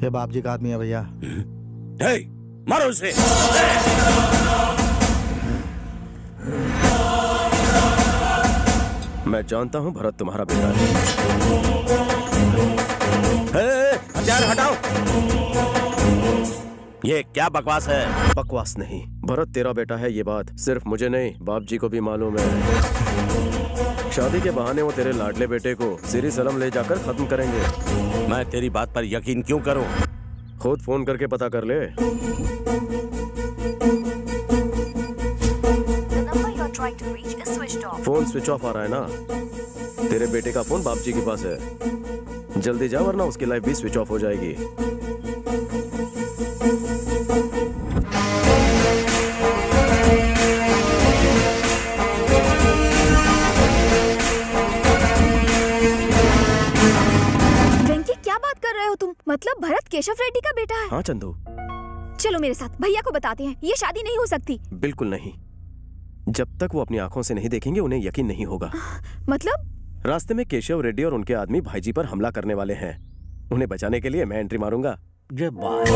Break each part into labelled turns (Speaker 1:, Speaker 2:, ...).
Speaker 1: ये बाप जी का आदमी है भैया।
Speaker 2: हे, मारो उसे।
Speaker 3: मैं जानता हूँ भरत तुम्हारा बेटा है।
Speaker 2: हथियार हटाओ। ये क्या बकवास है?
Speaker 3: बकवास नहीं, भरत तेरा बेटा है, ये बात सिर्फ मुझे नहीं बाप जी को भी मालूम है। शादी के बहाने वो तेरे लाडले बेटे को सिरी सलम ले जाकर खत्म करेंगे।
Speaker 2: मैं तेरी बात पर यकीन क्यों करूं?
Speaker 3: खुद फोन करके पता कर ले। फोन स्विच ऑफ आ रहा है ना? तेरे बेटे का फोन बाप जी के पास है। जल्दी जा वरना उसकी लाइफ भी स्विच ऑफ हो जाएगी।
Speaker 4: मतलब भरत केशव रेड्डी का बेटा है?
Speaker 3: हाँ चंदू,
Speaker 4: चलो मेरे साथ, भैया को बताते हैं ये शादी नहीं हो सकती।
Speaker 3: बिल्कुल नहीं, जब तक वो अपनी आंखों से नहीं देखेंगे उन्हें यकीन नहीं होगा।
Speaker 4: मतलब?
Speaker 3: रास्ते में केशव रेड्डी और उनके आदमी भाईजी पर हमला करने वाले हैं। उन्हें बचाने के लिए मैं एंट्री मारूंगा।
Speaker 2: ये बात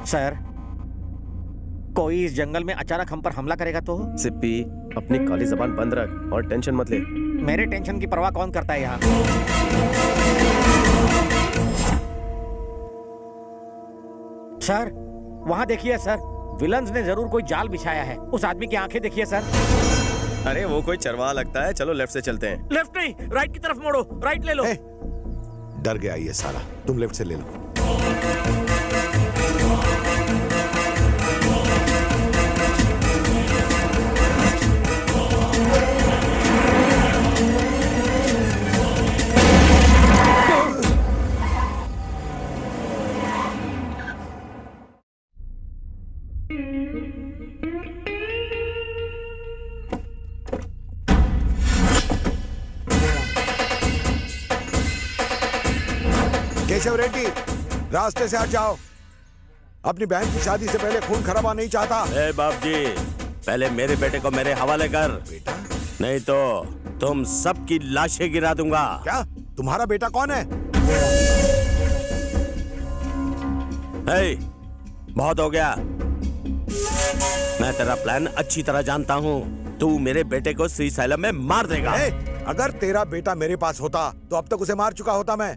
Speaker 5: सर, कोई इस जंगल में अचानक हम पर हमला करेगा तो?
Speaker 3: सिप्पी, अपनी काली जबान बंद रख और टेंशन मत ले।
Speaker 5: मेरे टेंशन की परवाह कौन करता है यहाँ? सर, वहाँ देखिए सर, विलन्स ने जरूर कोई जाल बिछाया है। उस आदमी की आंखें देखिए सर।
Speaker 3: अरे वो कोई चरवाहा लगता है। चलो लेफ्ट से चलते हैं।
Speaker 5: लेफ्ट नहीं, राइट की तरफ मोड़ो। राइट ले लो।
Speaker 6: डर गया ये सारा, तुम लेफ्ट से ले लो। केशव रेड्डी, रास्ते से हट जाओ। अपनी बहन की शादी से पहले खून खराबा नहीं चाहता।
Speaker 2: ए बाप जी, पहले मेरे बेटे को मेरे हवाले कर।
Speaker 6: बेटा?
Speaker 2: नहीं तो तुम सबकी लाशें गिरा दूंगा।
Speaker 6: क्या? तुम्हारा बेटा कौन है?
Speaker 2: ए, बहुत हो गया। मैं तेरा प्लान अच्छी तरह जानता हूँ। तू मेरे बेटे को श्रीशैलम में मार देगा।
Speaker 6: अगर तेरा बेटा मेरे पास होता तो अब तक उसे मार चुका होता मैं।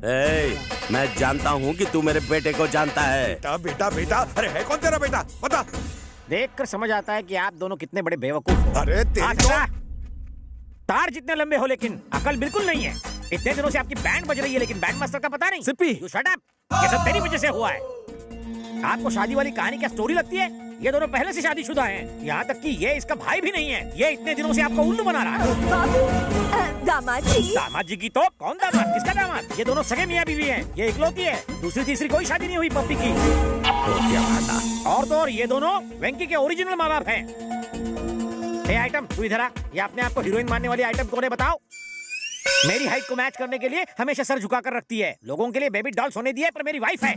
Speaker 2: मैं जानता हूँ कि तू मेरे बेटे को जानता है।
Speaker 6: बेटा बेटा बेटा, अरे है कौन तेरा बेटा? बता।
Speaker 5: देखकर समझ आता है कि आप दोनों कितने बड़े बेवकूफ हो।
Speaker 6: अरे
Speaker 5: तार जितने लंबे हो लेकिन अकल बिल्कुल नहीं है। इतने दिनों से आपकी बैंड बज रही है लेकिन बैंड मास्टर का पता नहीं।
Speaker 3: Sippy,
Speaker 5: you shut up. ये सब तेरी वजह से हुआ है। आपको शादी वाली कहानी क्या स्टोरी लगती है? ये दोनों पहले से शादीशुदा हैं। यहाँ तक कि ये इसका भाई भी नहीं है। ये इतने दिनों से आपको उल्लू बना रहा है।
Speaker 4: दामाद जी।
Speaker 5: दामाद जी की तो कौन दामाद? किसका दामाद? ये दोनों सगे मियाँ बीवी हैं। ये इकलौती है, दूसरी तीसरी कोई शादी नहीं हुई पप्पी की।
Speaker 2: तो क्या बात?
Speaker 5: और तो और ये दोनों वेंकी के ओरिजिनल माँ बाप हैं। हे आइटम, तू इधर आ। ये अपने आप को हीरोइन मानने वाली आइटम कौन है बताओ? मेरी हाइट को मैच करने के लिए हमेशा सर झुकाकर रखती है। लोगों के लिए बेबी डॉल सोने दिया है पर मेरी वाइफ है।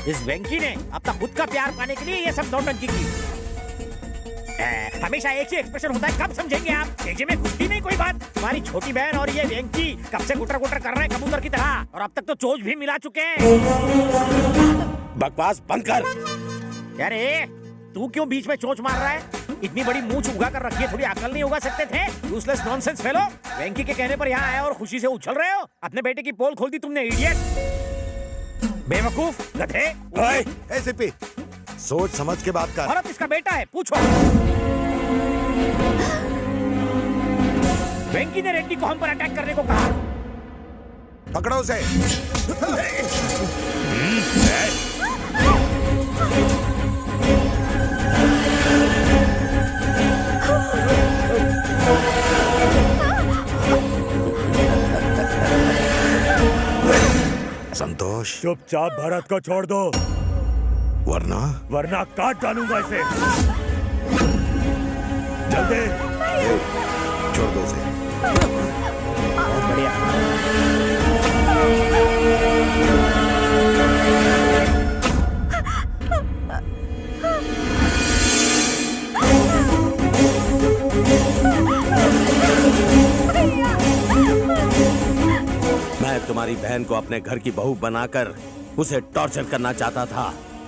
Speaker 5: इस वेंकी ने अपना खुद का प्यार पाने के लिए ये सब नौटंकी की। हमेशा एक ही एक्सप्रेशन होता है, कब समझेंगे आप? तेजे में घुसती नहीं कोई बात। तुम्हारी छोटी बहन और ये वेंकी कब से गुटर गुटर कर रहे हैं कबूतर की तरह, और अब तक तो चोंच भी मिला चुके हैं।
Speaker 2: बकवास बंद कर।
Speaker 5: अरे तू क्यों बीच में चोंच मार रहा है? इतनी बड़ी मूंछ उगा कर रखी है, थोड़ी अकल नहीं उगा सकते थे? Useless nonsense fellow. वेंकी के कहने पर यहाँ आया और खुशी से उछल रहे हो। अपने बेटे की पोल खोल दी तुमने, इडियट, बेवकूफ, गधे।
Speaker 6: ए सिप्पी, सोच समझ के बात कर।
Speaker 5: भरत इसका बेटा है, पूछो। वेंकी ने रेड्डी को हम पर अटैक करने को कहा।
Speaker 6: पकड़ो उसे। संतोष,
Speaker 2: चुपचाप भरत को छोड़ दो,
Speaker 6: वरना
Speaker 2: काट डालूंगा इसे। जल्दी
Speaker 6: छोड़ दो उसे।
Speaker 5: बहुत बढ़िया।
Speaker 2: तुम्हारी बहन को अपने घर की बहू बनाकर उसे टॉर्चर करना चाहता था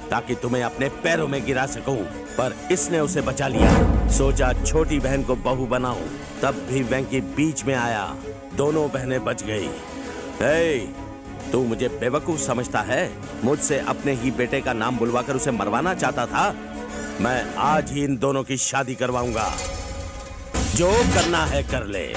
Speaker 2: ताकि तुम्हें अपने पैरों में गिरा सकूं, पर इसने उसे बचा लिया। सोचा छोटी बहन को बहू बनाऊं, तब भी वेंकी बीच में आया, दोनों बहनें बच गई। हे, तू मुझे बेवकूफ समझता है? मुझसे अपने ही बेटे का नाम बुलवाकर उसे मरवाना चाहता था? मैं आज ही इन दोनों की शादी करवाऊंगा। जो करना है कर ले।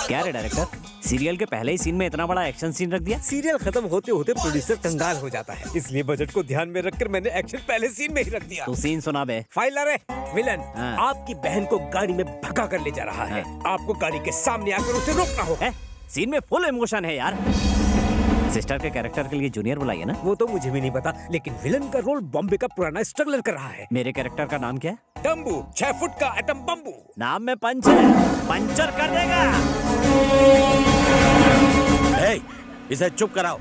Speaker 1: क्या रे डायरेक्टर, सीरियल के पहले ही सीन में इतना बड़ा एक्शन सीन रख दिया?
Speaker 7: सीरियल खत्म होते होते प्रोड्यूसर कंगाल हो जाता है, इसलिए बजट को ध्यान में रखकर मैंने एक्शन पहले सीन में ही रख दिया।
Speaker 1: तू सीन सुना बे।
Speaker 7: फाइलर है विलन,
Speaker 1: हाँ।
Speaker 7: आपकी बहन को गाड़ी में भगा कर ले जा रहा है। आपको गाड़ी के सामने आकर उसे रोकना होगा।
Speaker 1: है? सीन में फुल इमोशन है यार। सिस्टर के कैरेक्टर के लिए जूनियर बुलाइए ना।
Speaker 7: वो तो मुझे भी नहीं पता, लेकिन विलन का रोल बॉम्बे का पुराना स्ट्रगलर कर रहा है।
Speaker 1: मेरे कैरेक्टर का नाम क्या है?
Speaker 7: डम्बू, 6 फुट का एटम बम्बू।
Speaker 1: नाम में पंच है, पंचर कर देगा।
Speaker 2: हे, इसे चुप कराओ।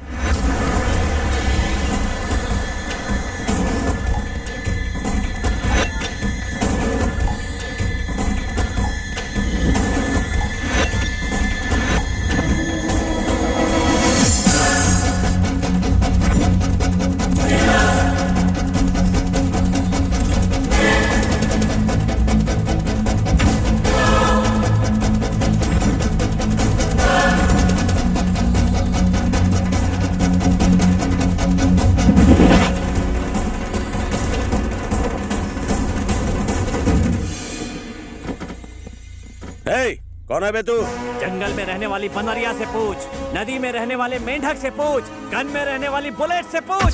Speaker 2: हे, कौन है बे तू?
Speaker 1: जंगल में रहने वाली बनरिया से पूछ, नदी में रहने वाले मेंढक से पूछ, गन में रहने वाली बुलेट से पूछ,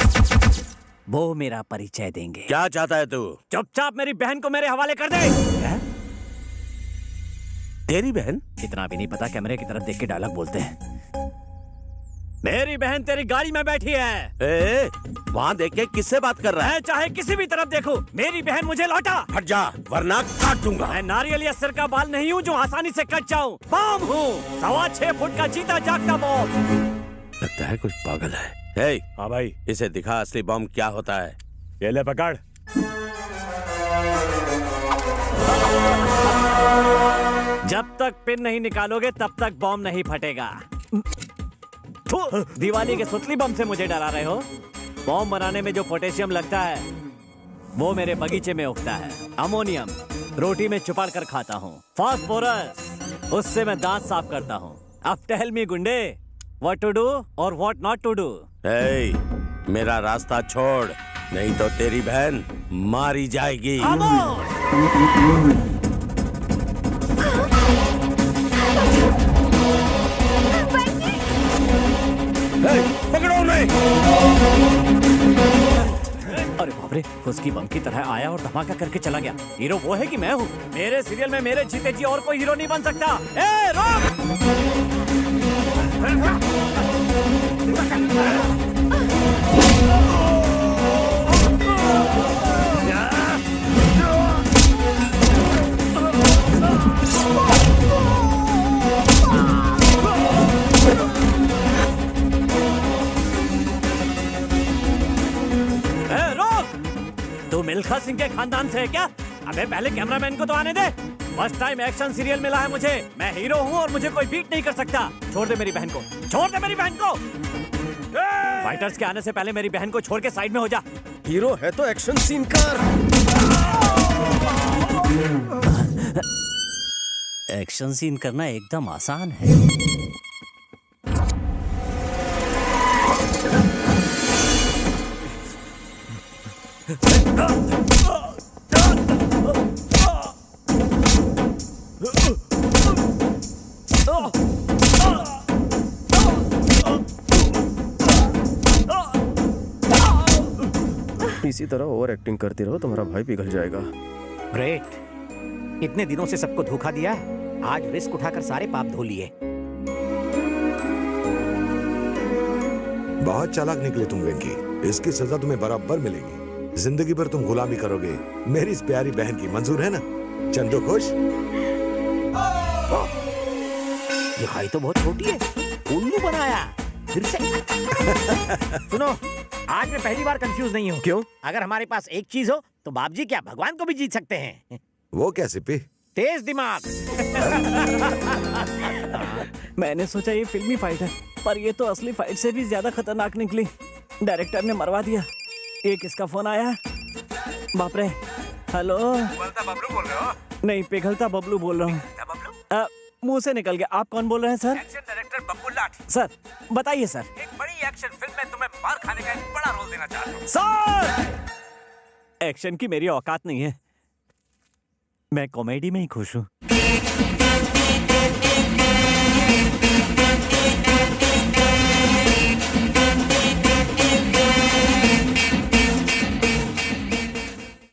Speaker 1: वो मेरा परिचय देंगे।
Speaker 2: क्या चाहता है तू?
Speaker 1: चुपचाप मेरी बहन को मेरे हवाले कर दे। क्या?
Speaker 2: तेरी बहन?
Speaker 1: इतना भी नहीं पता, कैमरे की तरफ देख के डायलॉग बोलते हैं। मेरी बहन तेरी गाड़ी में बैठी है।
Speaker 2: ए, वहाँ देख के किससे बात कर रहा है?
Speaker 1: मैं चाहे किसी भी तरफ देखूं, मेरी बहन मुझे लौटा।
Speaker 2: हट जा, वरना काट दूंगा।
Speaker 1: मैं नारियल या सिर का बाल नहीं हूँ जो आसानी से कट जाऊं। बम हूँ, 6.25 फुट का जीता जागता बम।
Speaker 2: लगता है कुछ पागल है। हे,
Speaker 8: हाँ भाई,
Speaker 2: इसे दिखा असली बम क्या होता है।
Speaker 8: ये ले पकड़।
Speaker 1: जब तक पिन नहीं निकालोगे तब तक बम नहीं फटेगा। थू, दिवाली के सुतली बम से मुझे डरा रहे हो? बम बनाने में जो पोटेशियम लगता है वो मेरे बगीचे में उगता है। अमोनियम रोटी में चुपड़ कर खाता हूँ। फास्फोरस उससे मैं दांत साफ करता हूँ। अब टेल मी गुंडे, व्हाट टू डू और व्हाट नॉट टू डू।
Speaker 2: हे, मेरा रास्ता छोड़, नहीं तो तेरी बहन मारी जाएगी। पकड़ो उन्हें।
Speaker 1: अरे बाप रे, उसकी बम की तरह आया और धमाका करके चला गया। हीरो वो है कि मैं हूँ? मेरे सीरियल में मेरे जीते जी और कोई हीरो नहीं बन सकता। ए, रोक! तू मिल्खा सिंह के खानदान से है क्या? अबे पहले कैमरामैन को तो आने दे। फर्स्ट टाइम एक्शन सीरियल मिला है मुझे। मैं हीरो हूँ और मुझे कोई बीट नहीं कर सकता। छोड़ दे मेरी बहन को, छोड़ दे मेरी बहन को। फाइटर्स के आने से पहले मेरी बहन को छोड़ के साइड में हो जा।
Speaker 3: हीरो है तो एक्शन सीन कर।
Speaker 1: एक्शन सीन करना एकदम आसान है।
Speaker 3: इसी तरह ओवर एक्टिंग करती रहो, तुम्हारा भाई पिघल जाएगा।
Speaker 5: ग्रेट, इतने दिनों से सबको धोखा दिया, आज रिस्क उठाकर सारे पाप धो लिए।
Speaker 6: बहुत चालाक निकले तुम वेंकी, इसकी सजा तुम्हें बराबर मिलेगी। जिंदगी भर तुम गुलामी करोगे। मेरी इस प्यारी बहन की मंजूर है ना? चंदू खुश?
Speaker 5: दिखाई तो बहुत छोटी है, उल्लू बनाया फिर से। सुनो, आज मैं पहली बार कंफ्यूज नहीं हूँ।
Speaker 3: क्यों?
Speaker 5: अगर हमारे पास एक चीज हो तो बाप जी क्या भगवान को भी जीत सकते हैं।
Speaker 6: वो क्या सिप्पी?
Speaker 5: तेज दिमाग।
Speaker 1: मैंने सोचा ये फिल्मी फाइट है, पर ये तो असली फाइट से भी ज्यादा खतरनाक निकली। डायरेक्टर ने मरवा दिया। ये किसका फोन आया? बाप रे। हेलो।
Speaker 7: बबलू बोल रहे हो?
Speaker 1: नहीं, पिघलता बबलू बोल रहा हूँ। मुंह से निकल गया। आप कौन बोल रहे हैं sir?
Speaker 7: Action director Babbu Lath.
Speaker 1: Sir बताइए सर।
Speaker 7: एक बड़ी एक्शन फिल्म में तुम्हें मार खाने का एक बड़ा रोल देना चाहता हूँ।
Speaker 1: सर एक्शन की मेरी औकात नहीं है, मैं कॉमेडी में ही खुश हूँ।